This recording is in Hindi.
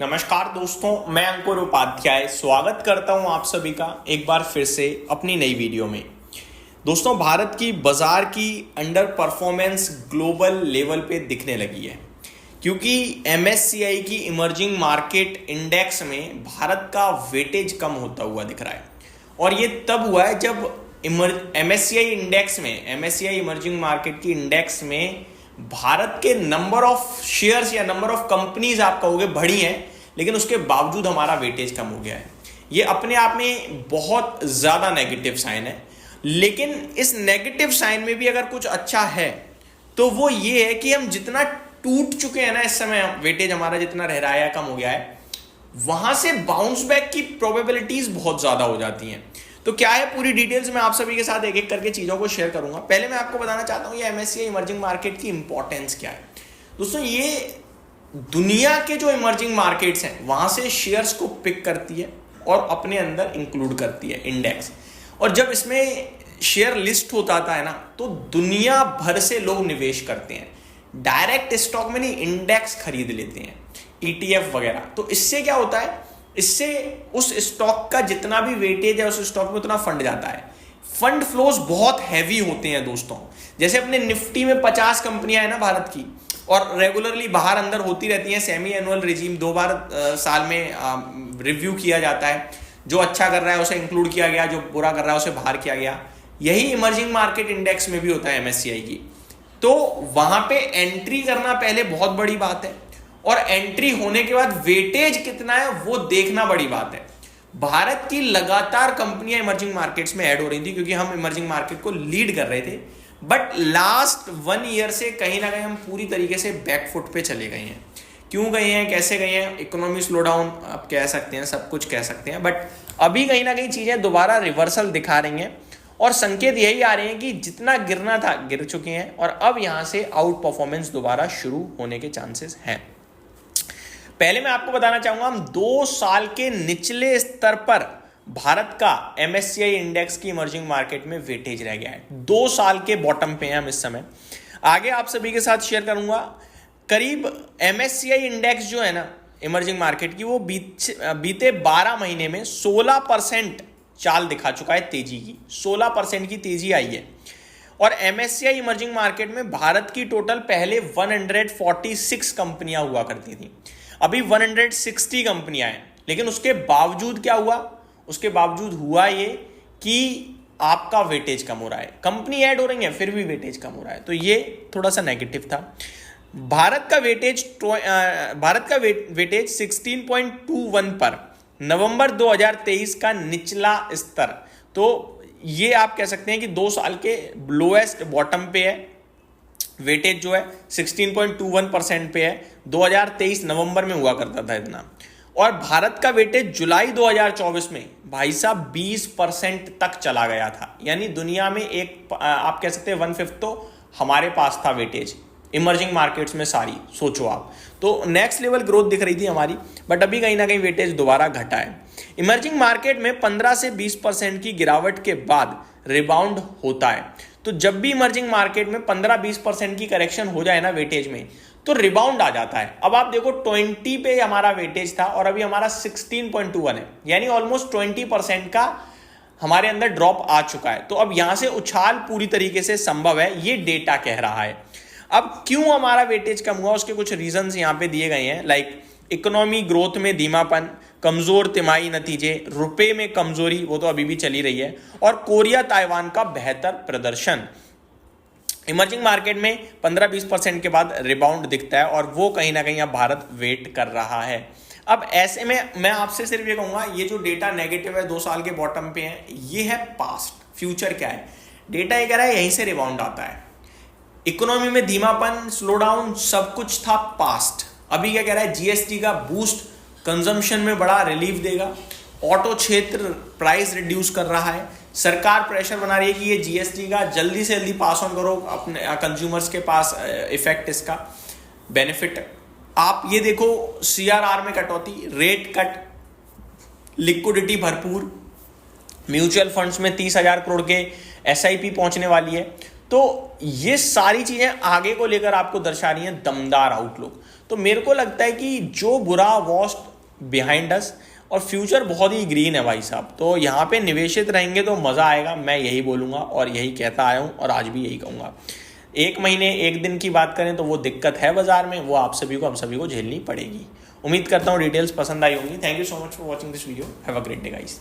नमस्कार दोस्तों, मैं अंकुर उपाध्याय स्वागत करता हूं आप सभी का एक बार फिर से अपनी नई वीडियो में। दोस्तों, भारत की बाजार की अंडर परफॉर्मेंस ग्लोबल लेवल पे दिखने लगी है क्योंकि MSCI की इमर्जिंग मार्केट इंडेक्स में भारत का वेटेज कम होता हुआ दिख रहा है। और ये तब हुआ है जब MSCI इंडेक्स में MSCI इमर्जिंग मार्केट की इंडेक्स में भारत के नंबर ऑफ शेयर्स या नंबर ऑफ कंपनीज आप कहोगे बढ़ी हैं, लेकिन उसके बावजूद हमारा वेटेज कम हो गया है। ये अपने आप में बहुत ज्यादा नेगेटिव साइन है। लेकिन इस नेगेटिव साइन में भी अगर कुछ अच्छा है तो वो ये है कि हम जितना टूट चुके हैं ना, इस समय वेटेज हमारा जितना रह रहा है या कम हो गया है, वहां से बाउंस बैक की प्रोबेबिलिटीज बहुत ज्यादा हो जाती हैं। तो क्या है, पूरी डिटेल्स में आप सभी के साथ एक एक करके चीजों को शेयर करूंगा। पहले मैं आपको बताना चाहता हूं ये MSCI इमर्जिंग मार्केट की इंपॉर्टेंस क्या है। दोस्तों, ये दुनिया के जो इमर्जिंग मार्केट्स हैं वहां से शेयर्स को पिक करती है और अपने अंदर इंक्लूड करती है इंडेक्स। और जब इसमें शेयर लिस्ट होता है ना, तो दुनिया भर से लोग निवेश करते हैं। डायरेक्ट स्टॉक में नहीं, इंडेक्स खरीद लेते हैं, ETF वगैरह। तो इससे क्या होता है, इससे उस स्टॉक का जितना भी वेटेज है उस स्टॉक में उतना फंड जाता है। फंड फ्लोज बहुत हैवी होते हैं दोस्तों। जैसे अपने निफ्टी में 50 कंपनियां हैं ना भारत की, और रेगुलरली बाहर अंदर होती रहती हैं। सेमी एनुअल रिजीम 2 बार साल में रिव्यू किया जाता है। जो अच्छा कर रहा है उसे इंक्लूड किया गया, जो बुरा कर रहा है उसे बाहर किया गया। यही इमर्जिंग मार्केट इंडेक्स में भी होता है MSCI की। तो वहां पे एंट्री करना पहले बहुत बड़ी बात है, और एंट्री होने के बाद वेटेज कितना है वो देखना बड़ी बात है। भारत की लगातार कंपनियां इमर्जिंग मार्केट्स में ऐड हो रही थी क्योंकि हम इमर्जिंग मार्केट को लीड कर रहे थे। बट लास्ट 1 ईयर से कहीं ना कहीं हम पूरी तरीके से बैकफुट पे चले गए हैं। क्यों गए हैं, कैसे गए हैं, इकोनॉमी स्लो डाउन आप कह सकते हैं, सब कुछ कह सकते हैं। बट अभी कहीं ना कहीं चीजें दोबारा रिवर्सल दिखा रही हैं, और संकेत यही आ रहे हैं कि जितना गिरना था गिर चुके हैं, और अब यहां से आउट परफॉर्मेंस दोबारा शुरू होने के चांसेस हैं। पहले मैं आपको बताना चाहूंगा, हम 2 साल के निचले स्तर पर भारत का MSCI इंडेक्स की इमर्जिंग मार्केट में वेटेज रह गया है। 2 साल के बॉटम पे हैं हम इस समय। आगे आप सभी के साथ शेयर करूंगा। करीब MSCI इंडेक्स जो है ना इमर्जिंग मार्केट की, वो बीते 12 महीने में 16% चाल दिखा चुका है तेजी की। 16% की तेजी आई है। और MSCI इमर्जिंग मार्केट में भारत की टोटल पहले 146 कंपनियां हुआ करती थी, अभी 160 कंपनियां हैं। लेकिन उसके बावजूद क्या हुआ, उसके बावजूद हुआ ये कि आपका वेटेज कम हो रहा है। कंपनी ऐड हो रही है फिर भी वेटेज कम हो रहा है, तो ये थोड़ा सा नेगेटिव था। भारत का वेटेज 16.21 पर नवंबर 2023 का निचला स्तर। तो ये आप कह सकते हैं कि 2 साल के लोएस्ट बॉटम पे है। वेटेज जो है 16.21% पे है। 2023 नवंबर में हुआ करता था इतना। और भारत का वेटेज जुलाई 2024 में भाई साहब 20% तक चला गया था। यानी दुनिया में एक आप कह सकते हैं 1/5 तो हमारे पास था वेटेज इमर्जिंग मार्केट्स में सारी। सोचो आप, तो नेक्स्ट लेवल ग्रोथ दिख रही थी हमारी। बट अभी कहीं ना कहीं वेटेज दोबारा घटा है। इमर्जिंग मार्केट में 15 से 20% की गिरावट के बाद रिबाउंड होता है। तो जब भी इमर्जिंग मार्केट में 15-20% की करेक्शन हो जाए ना वेटेज में, तो रिबाउंड आ जाता है। अब आप देखो 20 पे हमारा वेटेज था और अभी हमारा 16.21 है, यानी ऑलमोस्ट 20% का हमारे अंदर ड्रॉप आ चुका है। तो अब यहां से उछाल पूरी तरीके से संभव है, ये डेटा कह रहा है। अब क्यों हमारा वेटेज कम हुआ, उसके कुछ रीजंस यहां पे दिए गए हैं। लाइक इकोनॉमी ग्रोथ में धीमापन, कमजोर तिमाही नतीजे, रुपए में कमजोरी, वो तो अभी भी चली रही है, और कोरिया ताइवान का बेहतर प्रदर्शन। इमर्जिंग मार्केट में 15-20% के बाद रिबाउंड दिखता है, और वो कहीं ना कहीं अब भारत वेट कर रहा है। अब ऐसे में मैं आपसे सिर्फ ये कहूंगा, ये जो डेटा नेगेटिव है 2 साल के बॉटम पे है, ये है पास्ट। फ्यूचर क्या है, डेटा ये कह रहा है यहीं से रिबाउंड आता है। इकोनॉमी में धीमापन, स्लो डाउन, सब कुछ था पास्ट। अभी क्या कह रहा है, GST का बूस्ट कंजम्पशन में बड़ा रिलीफ देगा। ऑटो क्षेत्र प्राइस रिड्यूस कर रहा है। सरकार प्रेशर बना रही है कि ये GST का जल्दी से जल्दी पास ऑन करो अपने कंज्यूमर्स के पास, इफेक्ट इसका बेनिफिट। आप ये देखो, CRR में कटौती, रेट कट, लिक्विडिटी भरपूर, म्यूचुअल फंड्स में 30,000 करोड़ के SIP पहुंचने वाली है। तो ये सारी चीजें आगे को लेकर आपको दर्शा रही हैं दमदार आउटलुक। तो मेरे को लगता है कि जो बुरा वॉश बिहाइंड अस और फ्यूचर बहुत ही ग्रीन है भाई साहब। तो यहाँ पे निवेशित रहेंगे तो मज़ा आएगा, मैं यही बोलूँगा और यही कहता आया हूँ और आज भी यही कहूँगा। एक महीने एक दिन की बात करें तो वो दिक्कत है बाजार में, वो आप सभी को हम सभी को झेलनी पड़ेगी। उम्मीद करता हूँ डिटेल्स पसंद आई होंगी। Thank you so much for watching this video. Have a great day guys.